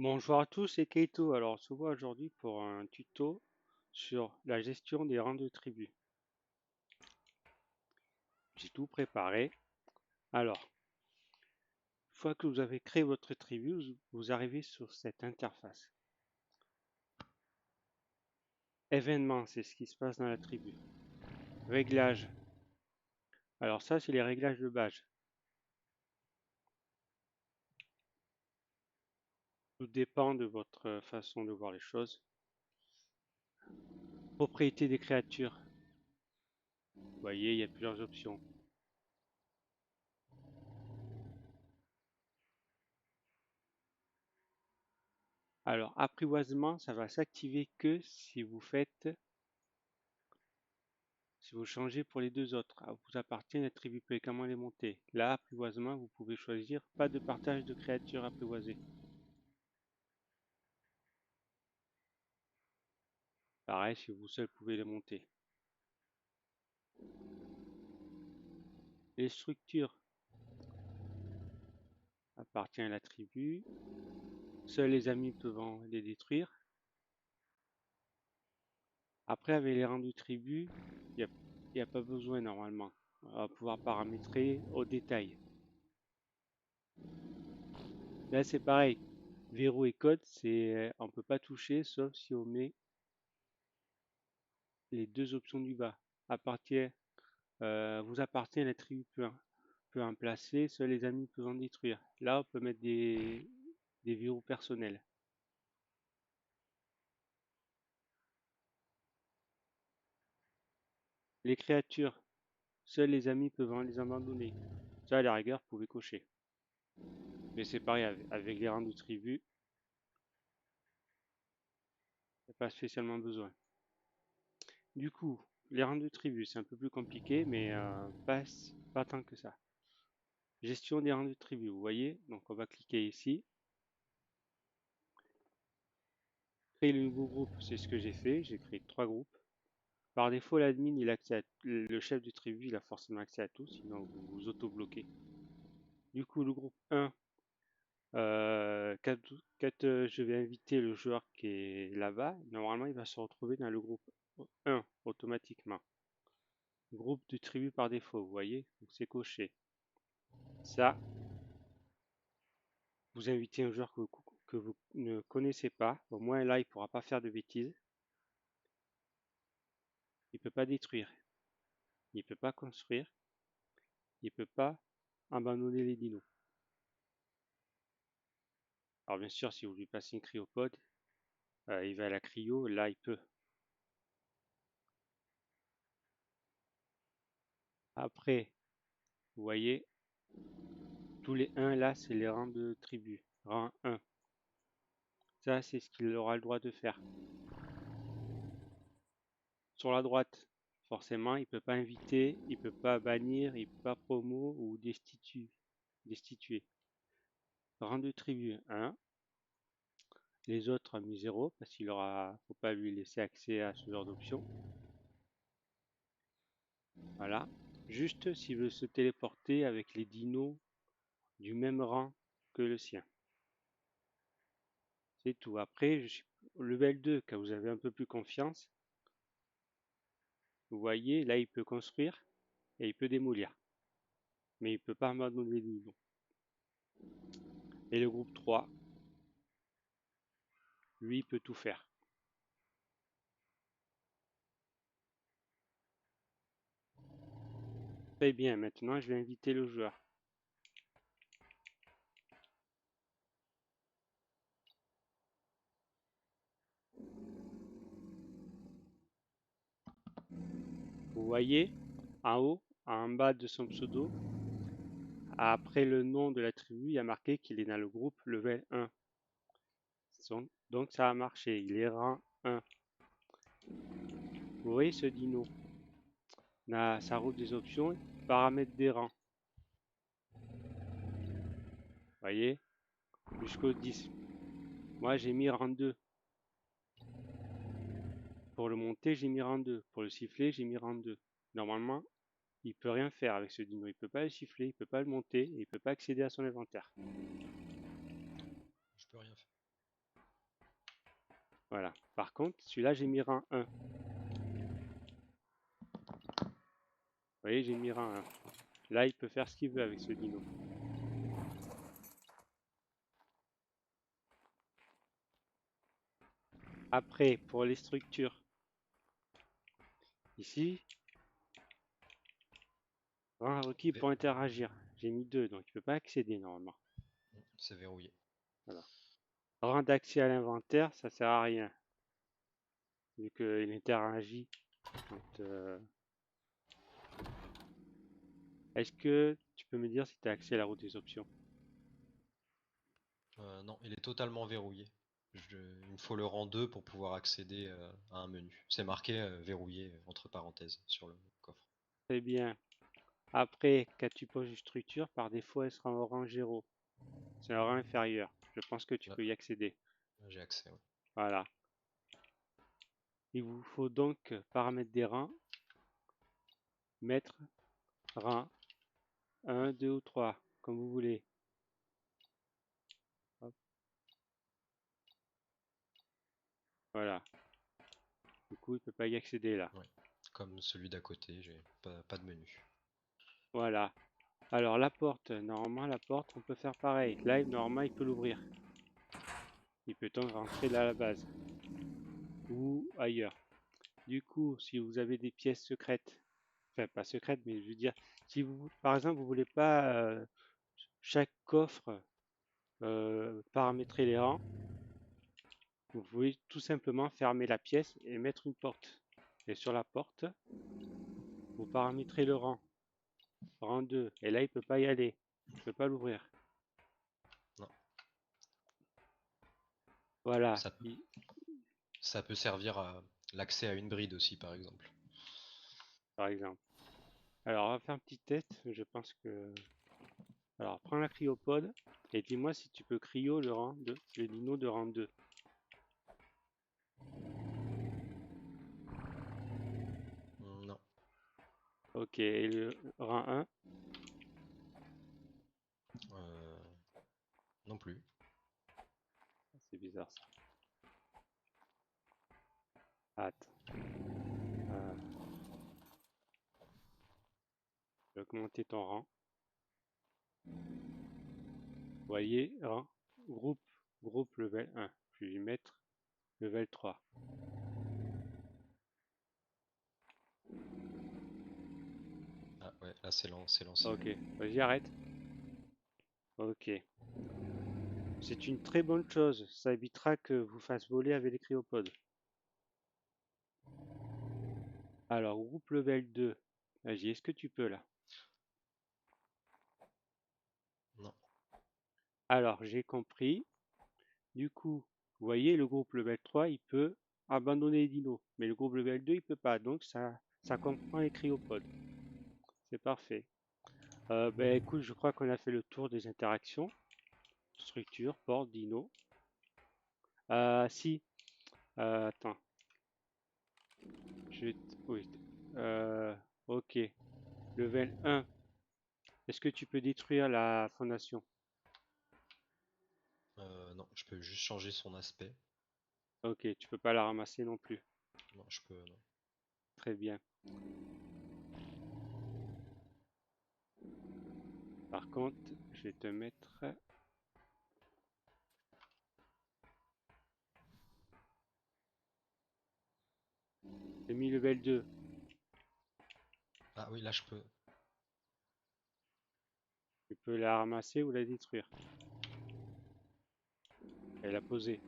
Bonjour à tous, c'est Keito. Alors, on se voit aujourd'hui pour un tuto sur la gestion des rangs de tribu. J'ai tout préparé. Alors, une fois que vous avez créé votre tribu, vous arrivez sur cette interface. Événements, c'est ce qui se passe dans la tribu. Réglages. Alors ça, c'est les réglages de base. Tout dépend de votre façon de voir les choses. Propriété des créatures. Vous voyez, il y a plusieurs options. Alors, apprivoisement, ça va s'activer que si vous changez pour les deux autres, vous appartient la tribu, vous pouvez comment les monter. Là, apprivoisement, vous pouvez choisir pas de partage de créatures apprivoisées. Pareil, si vous seul pouvez les monter. Les structures appartiennent à la tribu. Seuls les amis peuvent les détruire. Après, avec les rangs de tribu, il n'y a pas besoin normalement. On va pouvoir paramétrer au détail. Là, c'est pareil. Verrou et code, on peut pas toucher sauf si on met les deux options du bas. Vous appartient à la tribu peut en placer, seuls les amis peuvent en détruire. Là, on peut mettre des verrous personnels. Les créatures, seuls les amis peuvent les abandonner. Ça, à la rigueur, vous pouvez cocher. Mais c'est pareil avec les rangs de tribu, il n'y a pas spécialement besoin. Du coup, les rangs de tribu, c'est un peu plus compliqué, mais pas tant que ça. Gestion des rangs de tribu, vous voyez, donc on va cliquer ici. Créer le nouveau groupe, c'est ce que j'ai fait. J'ai créé 3 groupes. Par défaut, l'admin, le chef de tribu, il a forcément accès à tout, sinon vous vous auto-bloquez. Du coup, le groupe 1, quand je vais inviter le joueur qui est là-bas, normalement, il va se retrouver dans le groupe 1 automatiquement. Groupe de tribu par défaut, vous voyez, donc c'est coché. Ça, vous invitez un joueur que vous ne connaissez pas, au moins là, il ne pourra pas faire de bêtises. Il ne peut pas détruire, il ne peut pas construire, il ne peut pas abandonner les dinos. Alors bien sûr, si vous lui passez une cryopode, il va à la cryo, là il peut. Après, vous voyez, tous les 1 là, c'est les rangs de tribu. Rang 1. Ça, c'est ce qu'il aura le droit de faire. Sur la droite, forcément, il peut pas inviter, il peut pas bannir, il peut pas promo ou destituer. Rang de tribu 1. Les autres ont mis 0 parce qu'il aura, faut pas lui laisser accès à ce genre d'options. Voilà. Juste s'il veut se téléporter avec les dinos du même rang que le sien. C'est tout. Après, je suis au level 2, quand vous avez un peu plus confiance, vous voyez, là, il peut construire et il peut démolir. Mais il peut pas abandonner l'îlot. Et le groupe 3, lui, il peut tout faire. Très bien, maintenant, je vais inviter le joueur. Vous voyez, en haut, en bas de son pseudo, après le nom de la tribu, il y a marqué qu'il est dans le groupe level 1. Donc ça a marché, il est rang 1. Vous voyez ce dino, ça roule des options, paramètres des rangs. Vous voyez, jusqu'au 10. Moi, j'ai mis rang 2. Pour le monter, j'ai mis rang 2. Pour le siffler, j'ai mis rang 2. Normalement, il peut rien faire avec ce dino. Il peut pas le siffler, il peut pas le monter, et il peut pas accéder à son inventaire. Je peux rien faire. Voilà. Par contre, celui-là, j'ai mis rang 1. Vous voyez, j'ai mis rang 1. Là, il peut faire ce qu'il veut avec ce dino. Après, pour les structures, ici, rang requis Vé- pour interagir. J'ai mis 2, donc il ne peut pas accéder normalement. C'est verrouillé. Voilà. Rang d'accès à l'inventaire, ça sert à rien, vu qu'il interagit. quand, euh, Est-ce que tu peux me dire si tu as accès à la roue des options? Non, il est totalement verrouillé. Il me faut le rang 2 pour pouvoir accéder à un menu. C'est marqué verrouillé entre parenthèses sur le coffre. Très bien. Après, quand tu poses une structure, par défaut, elle sera en rang 0. C'est un rang inférieur. Je pense que tu Là, peux y accéder. j'ai accès. Ouais. Voilà. Il vous faut donc paramètres des rangs, mettre rang 1, 2 ou 3, comme vous voulez. Hop, voilà. Du coup, il ne peut pas y accéder là. Ouais. Comme celui d'à côté, j'ai pas de menu. Voilà. Alors la porte, normalement la porte, on peut faire pareil. Là, normalement, il peut l'ouvrir. Il peut donc rentrer là à la base ou ailleurs. Du coup, si vous avez des pièces secrètes, enfin pas secrètes, mais je veux dire, si vous, par exemple, vous voulez pas chaque coffre paramétrer les rangs, vous pouvez tout simplement fermer la pièce et mettre une porte. Et sur la porte, vous paramétrez le rang 2. Et là, il peut pas y aller. Je peux pas l'ouvrir. Non. Voilà, Ça, ça peut servir à l'accès à une bride aussi, par exemple. par exemple. Alors, on va faire un petit test. Je pense que. Alors, prends la cryopode et dis-moi si tu peux cryo le rang 2, le dino de rang 2. Non. Ok, et le rang 1? Euh, non plus. C'est bizarre ça. Attends. Je vais augmenter ton rang. Vous voyez, rang, groupe, groupe level 1. Je vais lui mettre level 3. Ah ouais, là c'est lancé. Ok, vas-y, arrête. Ok. C'est une très bonne chose. Ça évitera que vous fasse voler avec les cryopodes. Alors, groupe level 2. Vas-y, est-ce que tu peux là? Non. Alors, j'ai compris. Du coup, vous voyez, le groupe level 3, il peut abandonner les dinos. Mais le groupe level 2, il peut pas. Donc, ça comprend les cryopodes. C'est parfait. Ben, écoute, je crois qu'on a fait le tour des interactions. Structure, porte, dino. Si. Attends. Oui. Ok. Level 1. Est-ce que tu peux détruire la fondation? Non, je peux juste changer son aspect. Ok, tu peux pas la ramasser non plus. Non, je peux. Non. Très bien. Par contre, je vais te mettre. Demi-level 2. Ah oui, là je peux. Tu peux la ramasser ou la détruire. Et la poser.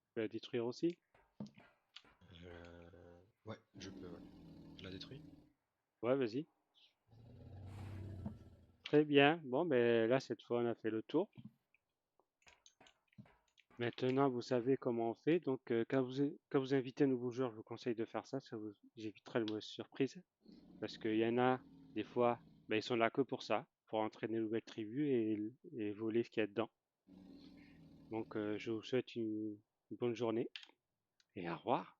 Tu peux la détruire aussi? Ouais, je peux. Ouais. Je la détruis. Ouais, vas-y. Très bien. Bon, ben là, cette fois, on a fait le tour. Maintenant, vous savez comment on fait. Donc, quand vous invitez un nouveau joueur, je vous conseille de faire ça. Ça vous évitera le mauvaise surprise. Parce qu'il y en a, des fois, ben, ils sont là que pour ça, pour entraîner une nouvelle tribu et voler ce qu'il y a dedans. Donc, je vous souhaite une bonne journée et au revoir.